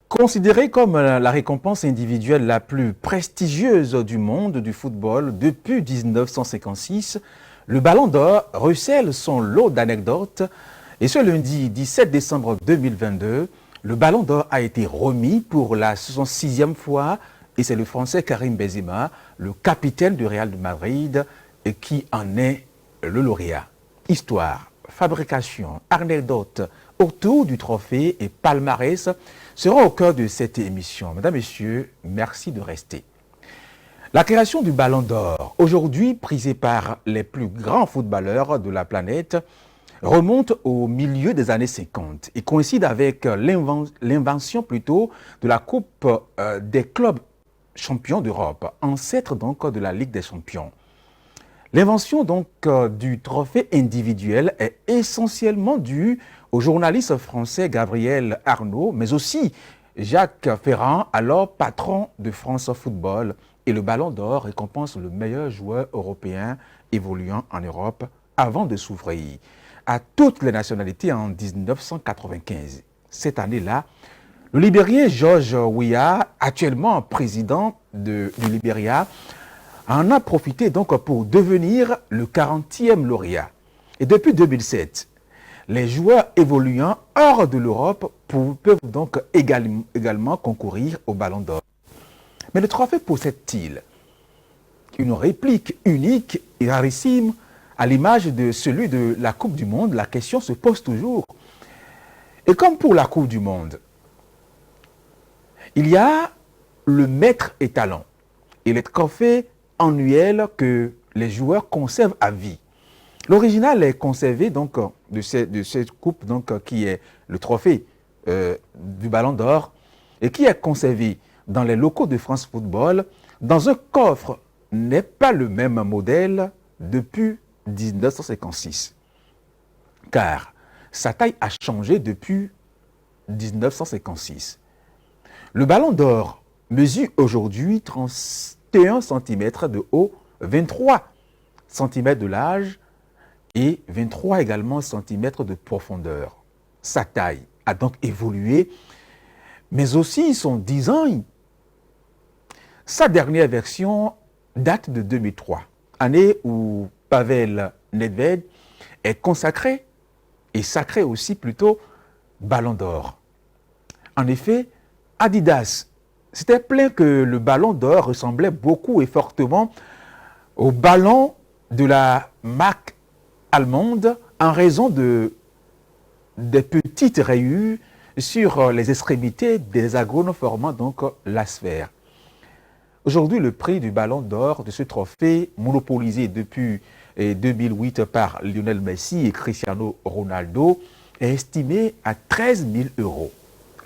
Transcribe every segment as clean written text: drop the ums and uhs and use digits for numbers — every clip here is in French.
Considérée comme la récompense individuelle la plus prestigieuse du monde du football depuis 1956, le Ballon d'Or recèle son lot d'anecdotes et ce lundi 17 décembre 2022, le Ballon d'Or a été remis pour la 66e fois et c'est le Français Karim Benzema, le capitaine du Real de Madrid, qui en est le lauréat. Histoire, fabrication, anecdotes autour du trophée et palmarès seront au cœur de cette émission. Mesdames, Messieurs, merci de rester. La création du Ballon d'Or, aujourd'hui prisée par les plus grands footballeurs de la planète, remonte au milieu des années 50 et coïncide avec l'invention plutôt de la Coupe des clubs champions d'Europe, ancêtre donc de la Ligue des champions. L'invention donc du trophée individuel est essentiellement due au journaliste français Gabriel Arnaud, mais aussi Jacques Ferrand, alors patron de France Football, et le Ballon d'Or récompense le meilleur joueur européen évoluant en Europe avant de s'ouvrir à toutes les nationalités en 1995. Cette année-là, le Libérien George Weah, actuellement président du Libéria, en a profité donc pour devenir le 40e lauréat. Et depuis 2007, les joueurs évoluant hors de l'Europe peuvent donc également concourir au Ballon d'Or. Mais le trophée possède-t-il une réplique unique et rarissime à l'image de celui de la Coupe du Monde? La question se pose toujours. Et comme pour la Coupe du Monde, il y a le maître étalon et les trophées annuels que les joueurs conservent à vie. L'original est conservé donc de cette coupe donc, qui est le trophée du Ballon d'Or et qui est conservé dans les locaux de France Football dans un coffre n'est pas le même modèle depuis 1956. Car sa taille a changé depuis 1956. Le Ballon d'Or mesure aujourd'hui 31 cm de haut, 23 cm de large et 23 également cm de profondeur. Sa taille a donc évolué, mais aussi son design. Sa dernière version date de 2003, année où Pavel Nedved est consacré et sacré aussi plutôt Ballon d'Or. En effet, Adidas s'était plaint que le Ballon d'Or ressemblait beaucoup et fortement au ballon de la marque allemande en raison des petites rayures sur les extrémités des hexagones formant donc la sphère. Aujourd'hui, le prix du Ballon d'Or de ce trophée, monopolisé depuis 2008 par Lionel Messi et Cristiano Ronaldo, est estimé à 13 000 €.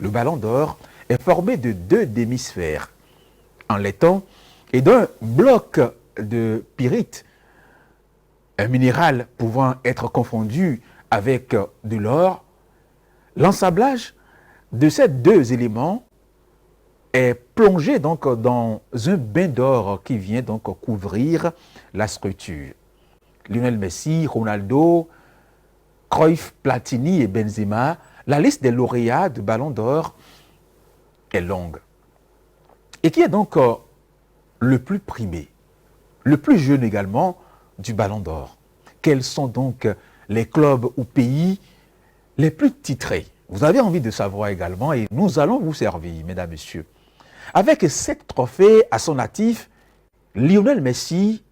Le Ballon d'Or est formé de 2 demi-sphères en laiton et d'un bloc de pyrite, un minéral pouvant être confondu avec de l'or. L'ensablage de ces deux éléments est plongé donc dans un bain d'or qui vient donc couvrir la structure. Lionel Messi, Ronaldo, Cruyff, Platini et Benzema, la liste des lauréats du Ballon d'Or est longue. Et qui est donc le plus primé, le plus jeune également du Ballon d'Or? Quels sont donc les clubs ou pays les plus titrés? Vous avez envie de savoir également et nous allons vous servir, mesdames, messieurs. Avec 7 trophées à son actif, Lionel Messi,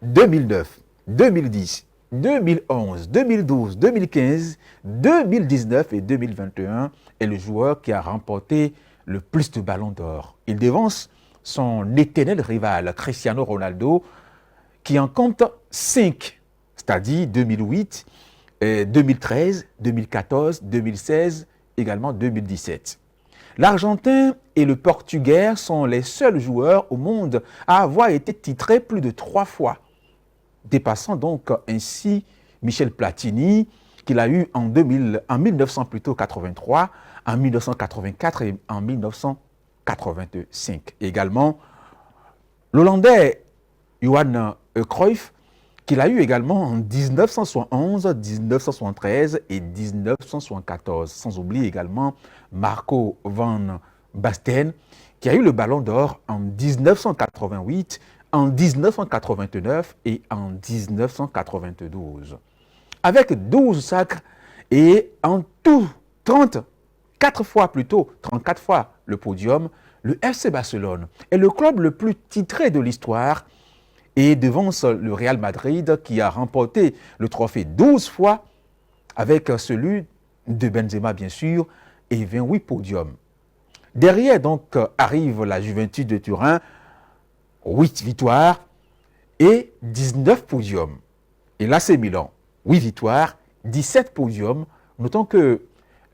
2009, 2010, 2011, 2012, 2015, 2019 et 2021 est le joueur qui a remporté le plus de ballons d'or. Il devance son éternel rival Cristiano Ronaldo qui en compte 5, c'est-à-dire 2008, 2013, 2014, 2016, également 2017. L'Argentin et le Portugais sont les seuls joueurs au monde à avoir été titrés plus de 3 fois, dépassant donc ainsi Michel Platini, qu'il a eu en 1983, en 1984 et en 1985. Également, l'Hollandais Johan Cruyff, qu'il a eu également en 1971, 1973 et 1974. Sans oublier également Marco van Basten, qui a eu le Ballon d'Or en 1988, en 1989 et en 1992. Avec 12 sacres et en tout 34 fois le podium, le FC Barcelone est le club le plus titré de l'histoire et devance le Real Madrid qui a remporté le trophée 12 fois avec celui de Benzema bien sûr et 28 podiums. Derrière donc arrive la Juventus de Turin, 8 victoires et 19 podiums. Et l'AC Milan, 8 victoires, 17 podiums. Notons que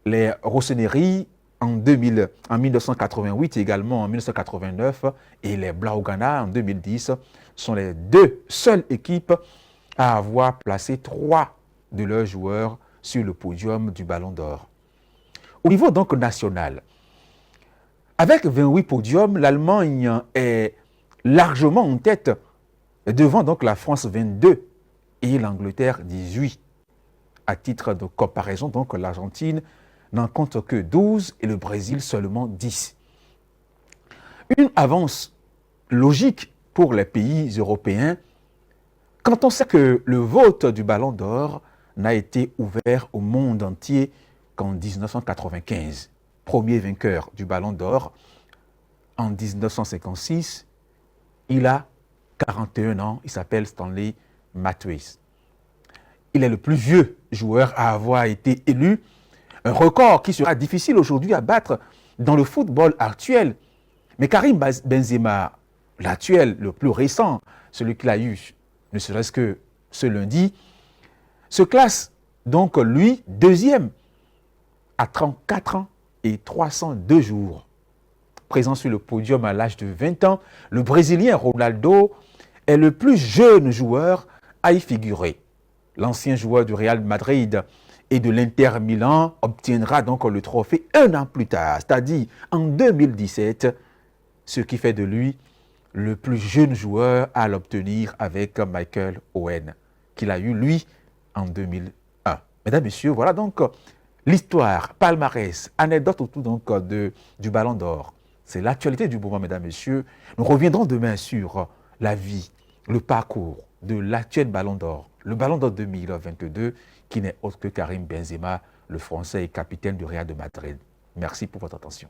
les Rossoneri en 1988 et également en 1989 et les Blaugrana en 2010 sont les deux seules équipes à avoir placé 3 de leurs joueurs sur le podium du Ballon d'Or. Au niveau donc national, avec 28 podiums, l'Allemagne est largement en tête devant donc la France 22 et l'Angleterre 18. À titre de comparaison, donc l'Argentine n'en compte que 12 et le Brésil seulement 10. Une avance logique pour les pays européens quand on sait que le vote du Ballon d'Or n'a été ouvert au monde entier qu'en 1995. Premier vainqueur du Ballon d'Or en 1956, il a 41 ans, il s'appelle Stanley Matthews. Il est le plus vieux joueur à avoir été élu, un record qui sera difficile aujourd'hui à battre dans le football actuel. Mais Karim Benzema, l'actuel, le plus récent, celui qu'il a eu, ne serait-ce que ce lundi, se classe donc lui deuxième à 34 ans et 302 jours. Présent sur le podium à l'âge de 20 ans, le Brésilien Ronaldo est le plus jeune joueur à y figurer. L'ancien joueur du Real Madrid et de l'Inter Milan obtiendra donc le trophée un an plus tard, c'est-à-dire en 2017, ce qui fait de lui le plus jeune joueur à l'obtenir avec Michael Owen, qu'il a eu lui en 2001. Mesdames, Messieurs, voilà donc l'histoire, palmarès, anecdote autour donc du Ballon d'Or. C'est l'actualité du moment, mesdames, messieurs. Nous reviendrons demain sur la vie, le parcours de l'actuel Ballon d'Or, le Ballon d'Or 2022, qui n'est autre que Karim Benzema, le Français et capitaine du Real de Madrid. Merci pour votre attention.